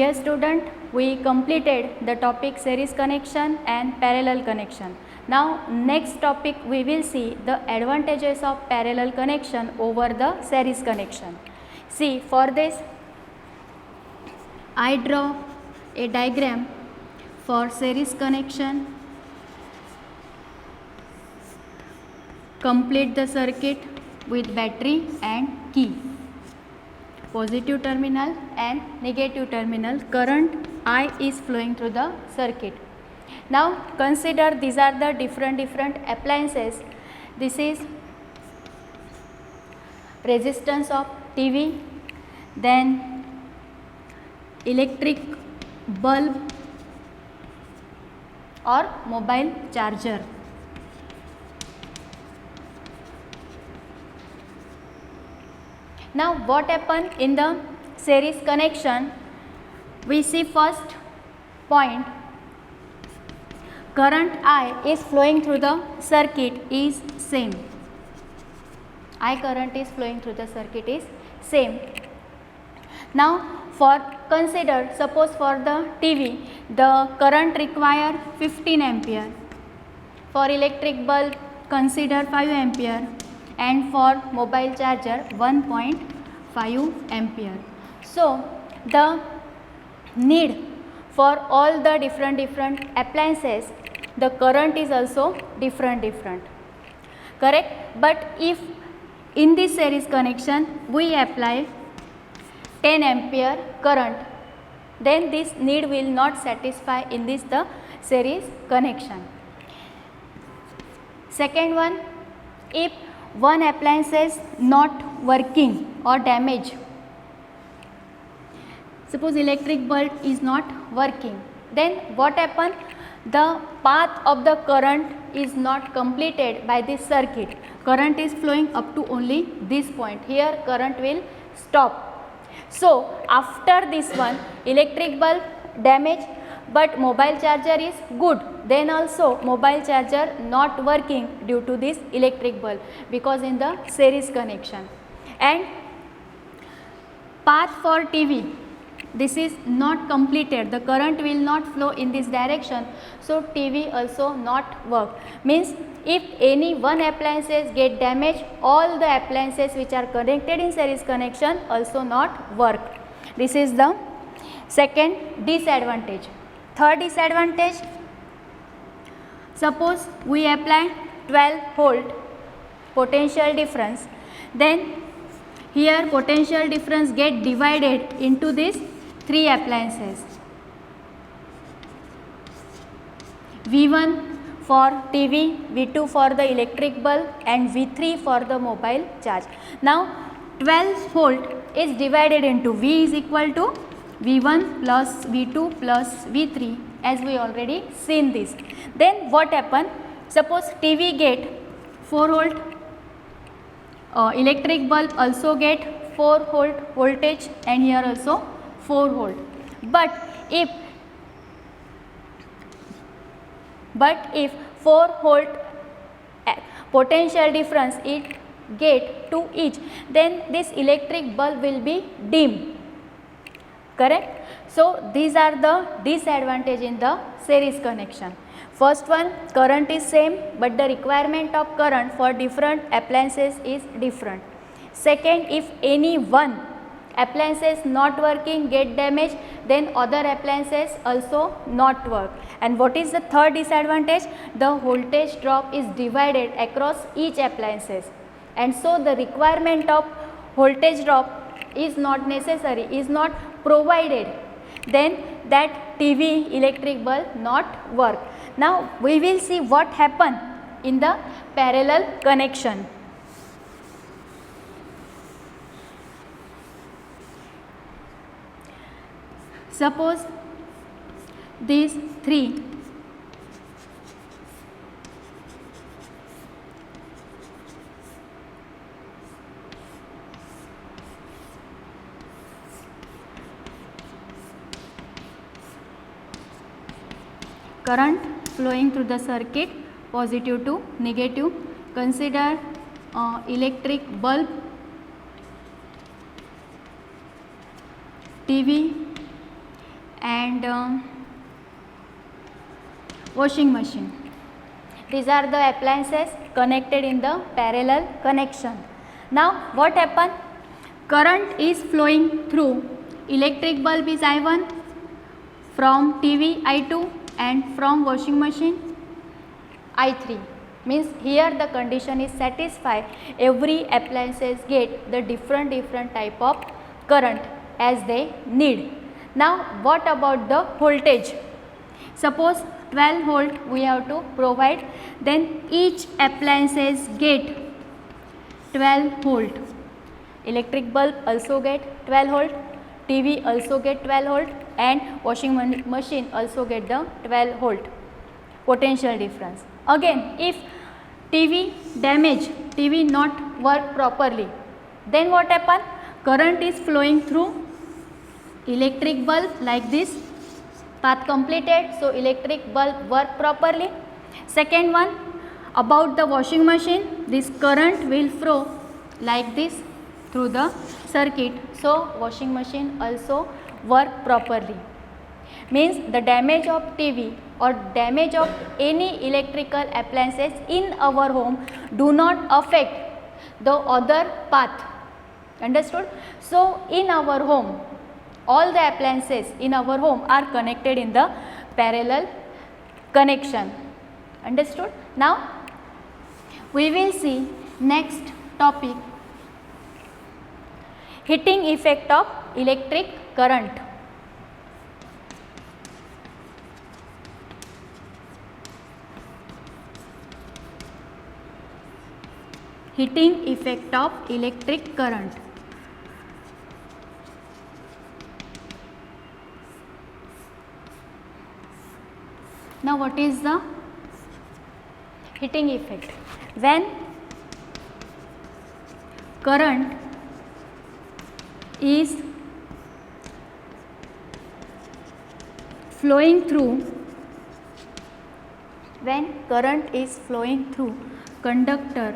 Dear student, we completed the topic series connection and parallel connection. Now next topic we will see the advantages of parallel connection over the series connection. See, for this I draw a diagram for series connection. Complete the circuit with battery and key. Positive terminal and negative terminal, current I is flowing through the circuit. Now consider these are the different appliances. This is resistance of TV, then electric bulb or mobile charger. Now what happened in the series connection? We see first point, current I is flowing through the circuit is same. I current is flowing through the circuit is same. Now for consider, suppose for the TV the current require 15 ampere, for electric bulb consider 5 ampere, and for mobile charger 1.5 ampere. So the need for all the different appliances, the current is also different, correct? But if in this series connection we apply 10 ampere current, then this need will not satisfy in this the series connection. Second one, if one appliance is not working or damaged, suppose electric bulb is not working, then what happen? The path of the current is not completed by this circuit. Current is flowing up to only this point. Here current will stop. So after this one, electric bulb damaged but mobile charger is good, then also mobile charger not working due to this electric bulb, because in the series connection. And path for TV, this is not completed, the current will not flow in this direction, so TV also not work. Means if any one appliances get damaged, all the appliances which are connected in series connection also not work. This is the second disadvantage. Third disadvantage, suppose we apply 12 volt potential difference, then here potential difference get divided into these three appliances. V1 for TV, V2 for the electric bulb and V3 for the mobile charge. Now 12 volt is divided into V is equal to V1 plus V2 plus V3, as we already seen this. Then what happen? Suppose TV get 4 volt, electric bulb also get 4 volt voltage, and here also 4 volt. But if 4 volt potential difference it get to each, then this electric bulb will be dim, correct? So these are the disadvantage in the series connection. First one, current is same but the requirement of current for different appliances is different. Second, if any one appliances not working, get damaged, then other appliances also not work. And what is the third disadvantage? The voltage drop is divided across each appliances, and so the requirement of voltage drop is not necessary, is not provided, then that TV electric bulb not work. Now we will see what happen in the parallel connection. Suppose these three current flowing through the circuit, positive to negative. Consider electric bulb, TV, and washing machine. These are the appliances connected in the parallel connection. Now what happen? Current is flowing through electric bulb is I1, from TV I2 and from washing machine I3. Means here the condition is satisfied. Every appliances get the different type of current as they need. Now what about the voltage? Suppose 12 volt we have to provide, then each appliances get 12 volt. Electric bulb also get 12 volt, TV also get 12 volt and washing machine also get the 12 volt potential difference. Again, if TV damage, TV not work properly, then what happen? Current is flowing through electric bulb like this, path completed, so electric bulb work properly. Second one, about the washing machine, this current will flow like this through the circuit, so washing machine also work properly. Means the damage of TV or damage of any electrical appliances in our home do not affect the other path. Understood? So in our home, all the appliances in our home are connected in the parallel connection. Understood? Now we will see next topic, heating effect of electric current. Heating effect of electric current. Now what is the heating effect? When current is flowing through, conductor,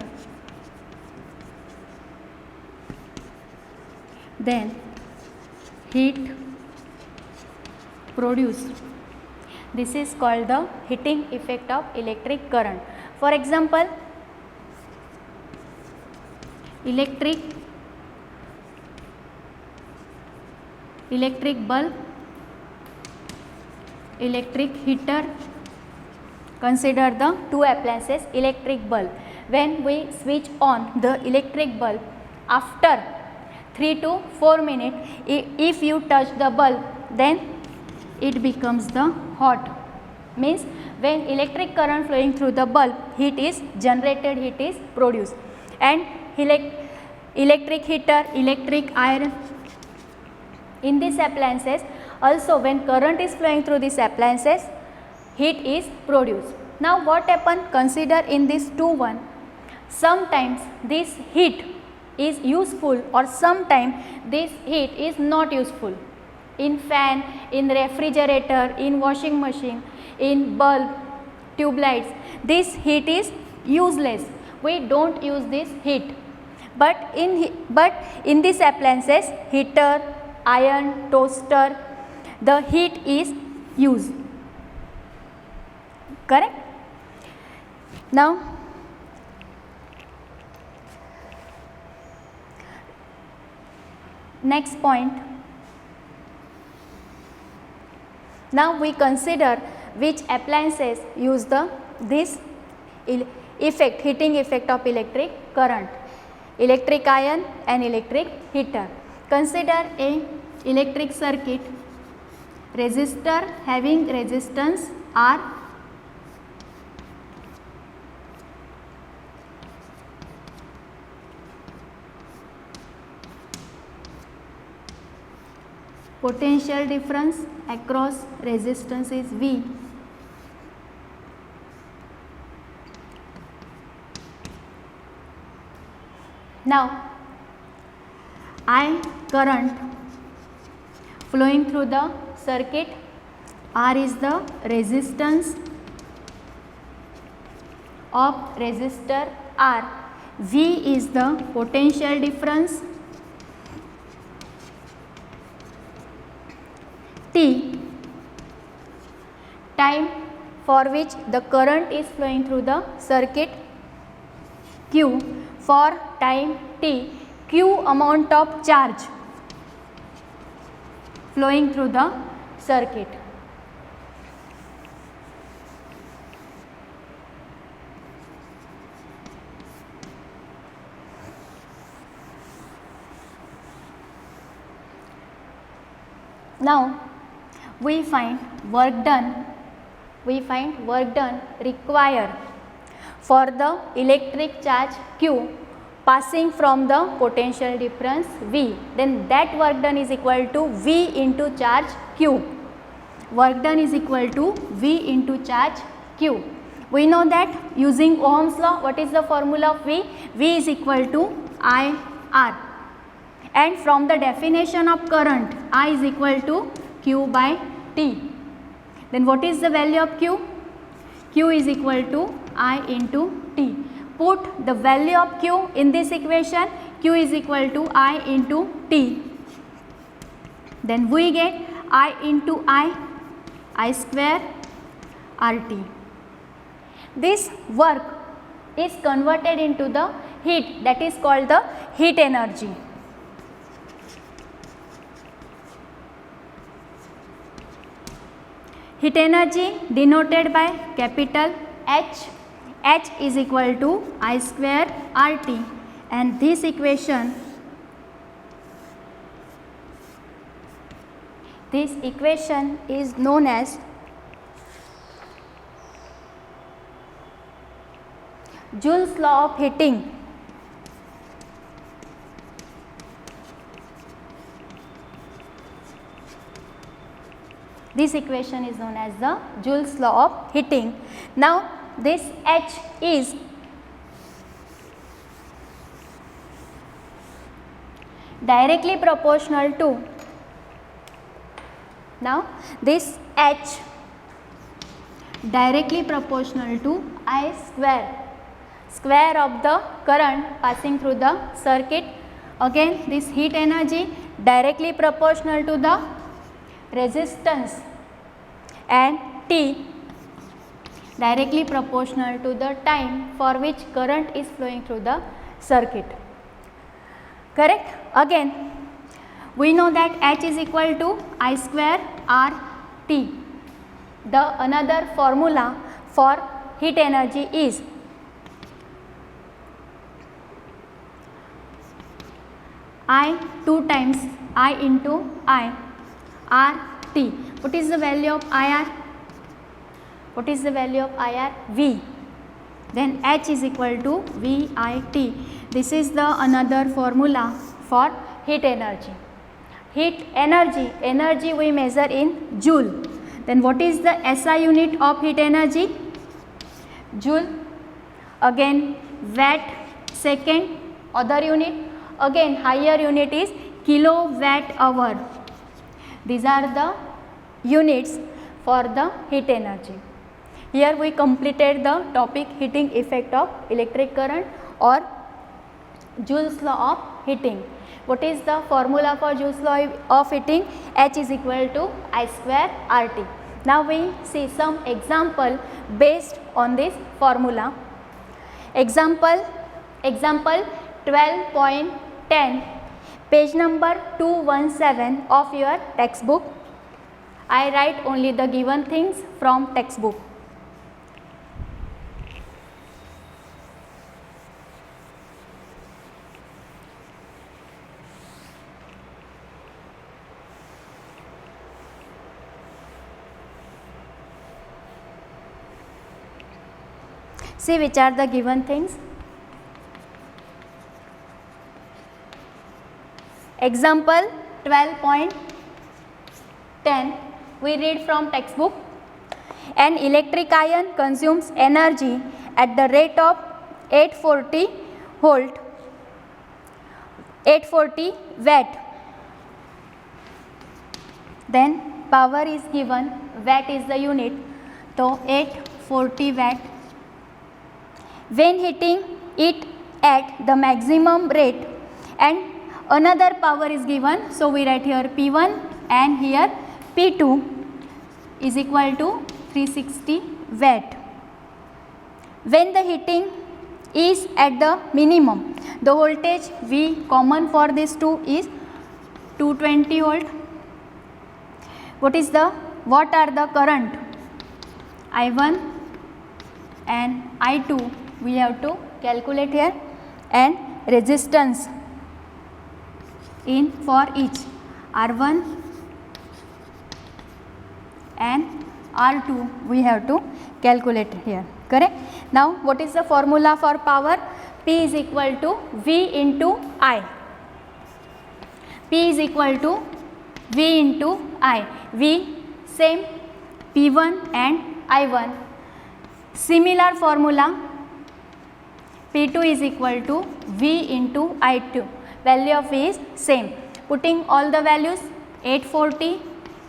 then heat produced. This is called the heating effect of electric current. For example, electric bulb, electric heater. Consider the two appliances. Electric bulb, when we switch on the electric bulb, after 3 to 4 minutes, if you touch the bulb, then it becomes the hot. Means when electric current flowing through the bulb, heat is generated, heat is produced. And electric heater, electric iron, in these appliances also when current is flowing through these appliances, heat is produced. Now what happen? Consider in this 2-1, sometimes this heat is useful or sometimes this heat is not useful. In fan, in refrigerator, in washing machine, in bulb, tube lights, this heat is useless. We don't use this heat. But in these appliances, heater, iron, toaster, the heat is used. Correct? Now next point. Now we consider which appliances use this effect, heating effect of electric current. Electric iron and electric heater. Consider a electric circuit, resistor having resistance R, potential difference across resistance is V. Now I current flowing through the circuit, R is the resistance of resistor R, V is the potential difference, T time for which the current is flowing through the circuit Q, for time t, Q amount of charge flowing through the circuit. Now we find work done required for the electric charge Q passing from the potential difference V. Then that work done is equal to V into charge Q. Work done is equal to V into charge Q. We know that using Ohm's law, what is the formula of V? V is equal to IR. And from the definition of current, I is equal to Q by T. Then what is the value of Q? Q is equal to I into T. Put the value of Q in this equation. Q is equal to I into T. Then we get I into I square RT. This work is converted into the heat, that is called the heat energy. Heat energy denoted by capital H. H is equal to I square RT, and this equation is known as Joule's law of heating. This equation is known as the Joule's law of heating. Now this H is directly proportional to, now this H directly proportional to I square of the current passing through the circuit. Again this heat energy directly proportional to the resistance, and T directly proportional to the time for which current is flowing through the circuit. Correct? Again we know that H is equal to I square RT. The another formula for heat energy is I 2 times I into I RT. What is the value of IR? What is the value of IR? V. Then H is equal to VIT. This is the another formula for heat energy. Heat energy we measure in Joule. Then what is the SI unit of heat energy? Joule. Again watt second, other unit. Again higher unit is kilowatt hour. These are the units for the heat energy. Here we completed the topic heating effect of electric current or Joule's law of heating. What is the formula for Joule's law of heating? H is equal to I square RT. Now we see some example based on this formula. Example 12.10, page number 217 of your textbook. I write only the given things from textbook. See which are the given things. Example 12.10, we read from textbook. An electric iron consumes energy at the rate of 840 volt, 840 watt. Then power is given, watt is the unit, so 840 watt. When heating it at the maximum rate, and another power is given, so we write here P1 and here P2 is equal to 360 watt. When the heating is at the minimum, the voltage V common for these two is 220 volt. What are the current I1 and I2 we have to calculate here, and resistance in for each R1 and R2 we have to calculate here, correct. Now what is the formula for power? P is equal to V into I. P is equal to V into I. V same P1 and I1. Similar formula, P2 is equal to V into I2. Value of V is same. Putting all the values, 840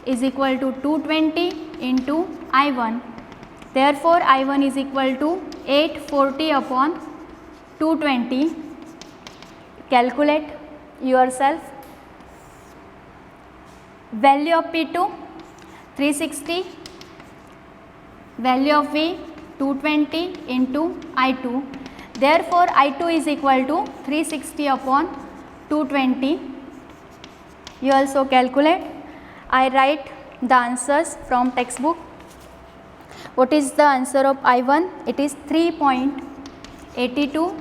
is equal to 220 into I1. Therefore, I1 is equal to 840 upon 220. Calculate yourself. Value of P2 360. Value of V 220 into I2. Therefore, I2 is equal to 360 upon 220. You also calculate. I write the answers from textbook. What is the answer of I1? It is 3.82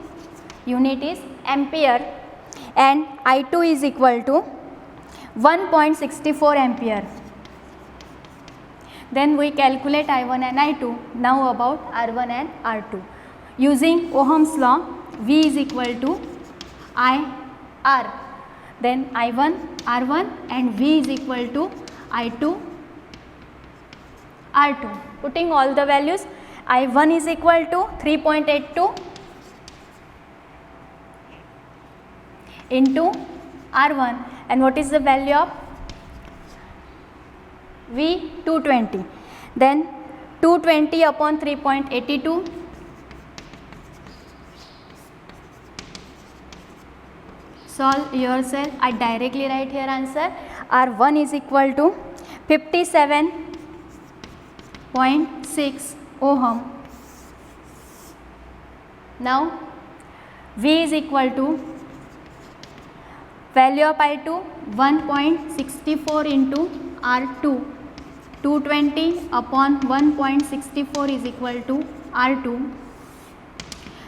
unit is ampere, and I2 is equal to 1.64 ampere. Then we calculate I1 and I2. Now about R1 and R2. Using Ohm's law, V is equal to IR. Then I1 R1 and V is equal to I2 R2. Putting all the values, I1 is equal to 3.82 into R1, and what is the value of V? 220. Then 220 upon 3.82. Solve yourself. I directly write here answer. R1 is equal to 57.6 ohm. Now V is equal to value of I2 1.64 into R2. 220 upon 1.64 is equal to R2.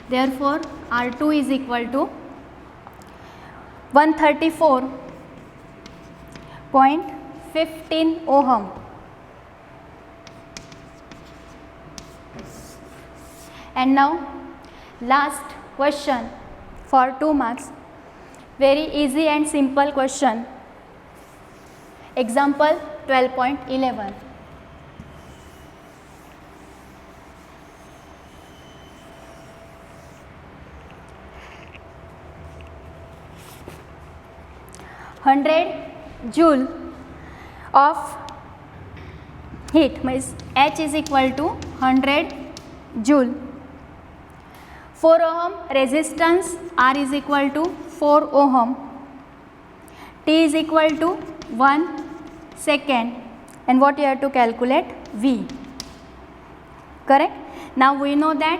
Therefore, R2 is equal to 134.15 ohm. And now last question for 2 marks. Very easy and simple question. Example 12.11. Joule of heat means H is equal to 100 joule. 4 ohm resistance, R is equal to 4 ohm. T is equal to 1 second, and what you have to calculate? V. Correct. Now we know that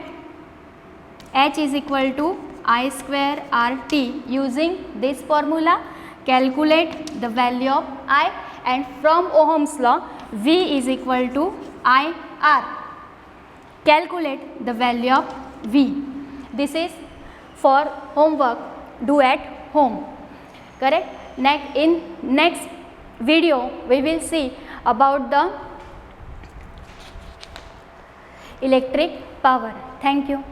H is equal to I square RT. Using this formula, calculate the value of I, and from Ohm's law, V is equal to IR. Calculate the value of V. This is for homework. Do at home. Correct. In next video, we will see about the electric power. Thank you.